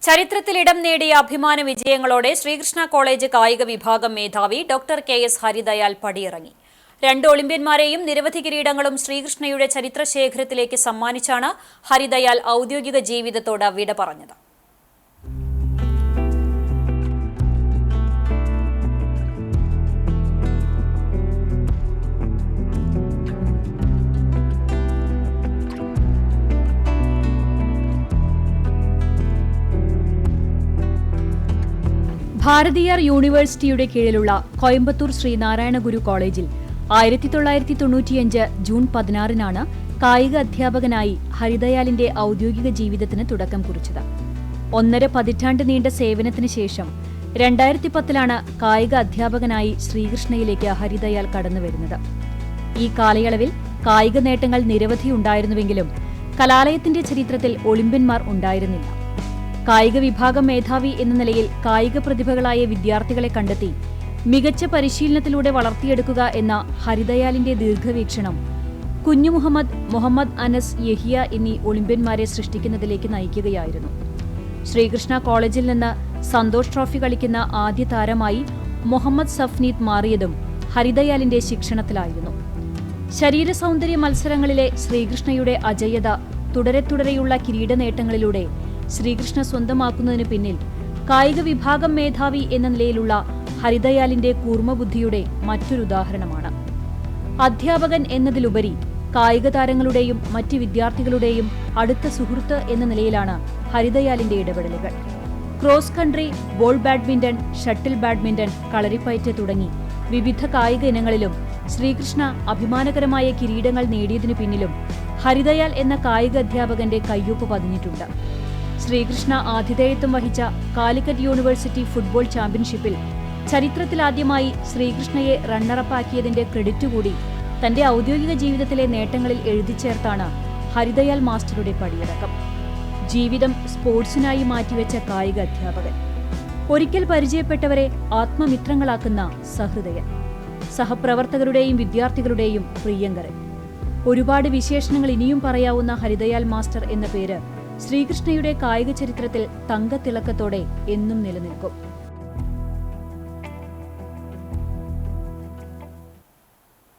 ചരിത്രത്തിൽ ഇടം നേടിയ അഭിമാന വിജയങ്ങളോടെ ശ്രീകൃഷ്ണ കോളേജ് കായിക വിഭാഗം മേധാവി ഡോക്ടർ കെ.എസ്. ഹരിദയാൽ പടിയിറങ്ങി. 2 ഒളിമ്പ്യന്മാരെയും നിരവധി കിരീടങ്ങളും ശ്രീകൃഷ്ണയുടെ ചരിത്രശേഖരത്തിലേക്ക് സമ്മാനിച്ചാണ് ഹരിദയാൽ ഔദ്യോഗിക ജീവിതത്തോട് വിട പറഞ്ഞത്. ഭാരതീയർ യൂണിവേഴ്സിറ്റിയുടെ കീഴിലുള്ള കോയമ്പത്തൂർ ശ്രീനാരായണ ഗുരു കോളേജിൽ 1995 ജൂൺ 16-നാണ് കായിക അധ്യാപകനായി ഹരിദയാലിന്റെ ഔദ്യോഗിക ജീവിതത്തിന് തുടക്കം കുറിച്ചത്. 1.5 പതിറ്റാണ്ട് നീണ്ട സേവനത്തിന് ശേഷം 2010-ലാണ് കായിക അധ്യാപകനായി ശ്രീകൃഷ്ണയിലേക്ക് ഹരിദയാൽ കടന്നുവരുന്നത്. ഈ കാലയളവിൽ കായിക നേട്ടങ്ങൾ നിരവധിയുണ്ടായിരുന്നുവെങ്കിലും കലാലയത്തിന്റെ ചരിത്രത്തിൽ ഒളിമ്പ്യന്മാർ ഉണ്ടായിരുന്നില്ല. കായിക വിഭാഗം മേധാവി എന്ന നിലയിൽ കായിക പ്രതിഭകളായ വിദ്യാർത്ഥികളെ കണ്ടെത്തി മികച്ച പരിശീലനത്തിലൂടെ വളർത്തിയെടുക്കുക എന്ന ഹരിദയാലിന്റെ ദീർഘവീക്ഷണം കുഞ്ഞു മുഹമ്മദ് അനസ് യഹിയ എന്നീ ഒളിമ്പ്യന്മാരെ സൃഷ്ടിക്കുന്നതിലേക്ക് നയിക്കുകയായിരുന്നു. ശ്രീകൃഷ്ണ കോളേജിൽ നിന്ന് സന്തോഷ് ട്രോഫി കളിക്കുന്ന ആദ്യ താരമായി മുഹമ്മദ് സഫ്നീത് മാറിയതും ഹരിദയാലിന്റെ ശിക്ഷണത്തിലായിരുന്നു. ശരീര സൗന്ദര്യ മത്സരങ്ങളിലെ ശ്രീകൃഷ്ണയുടെ അജയ്യത തുടരെയുള്ള കിരീട നേട്ടങ്ങളിലൂടെ ശ്രീകൃഷ്ണ സ്വന്തമാക്കുന്നതിന് പിന്നിൽ കായിക വിഭാഗം മേധാവി എന്ന നിലയിലുള്ള ഹരിദയാലിന്റെ കൂർമ്മബുദ്ധിയുടെ മറ്റൊരു ഉദാഹരണമാണ്. അധ്യാപകൻ എന്നതിലുപരി കായിക താരങ്ങളുടെയും മറ്റ് വിദ്യാർത്ഥികളുടെയും അടുത്ത സുഹൃത്ത് എന്ന നിലയിലാണ് ഹരിദയാലിന്റെ ഇടപെടലുകൾ. Cross country, ball badminton, shuttle badminton, Kalaripayattu തുടങ്ങി വിവിധ കായിക ഇനങ്ങളിലും ശ്രീകൃഷ്ണ അഭിമാനകരമായ കിരീടങ്ങൾ നേടിയതിനു പിന്നിലും ഹരിദയാൽ എന്ന കായിക അധ്യാപകന്റെ കയ്യൊപ്പ് പതിഞ്ഞിട്ടുണ്ട്. ശ്രീകൃഷ്ണ ആതിഥേയത്വം വഹിച്ച കാലിക്കറ്റ് യൂണിവേഴ്സിറ്റി ഫുട്ബോൾ ചാമ്പ്യൻഷിപ്പിൽ ചരിത്രത്തിലാദ്യമായി ശ്രീകൃഷ്ണയെ റണ്ണറപ്പാക്കിയതിന്റെ ക്രെഡിറ്റ് കൂടി തന്റെ ഔദ്യോഗിക ജീവിതത്തിലെ നേട്ടങ്ങളിൽ എഴുതിച്ചേർത്താണ് ഹരിദയാൽ മാസ്റ്ററുടെ പടിയിറക്കം. ജീവിതം സ്പോർട്സിനായി മാറ്റിവെച്ച കായിക അധ്യാപകൻ, ഒരിക്കൽ പരിചയപ്പെട്ടവരെ ആത്മമിത്രങ്ങളാക്കുന്ന സഹൃദയൻ, സഹപ്രവർത്തകരുടെയും വിദ്യാർത്ഥികളുടെയും പ്രിയങ്കരൻ. ഒരുപാട് വിശേഷണങ്ങൾ ഇനിയും പറയാവുന്ന ഹരിദയാൽ മാസ്റ്റർ എന്ന പേര് ശ്രീകൃഷ്ണയുടെ കായിക ചരിത്രത്തിൽ തങ്കത്തിളക്കത്തോടെ എന്നും നിലനിൽക്കും.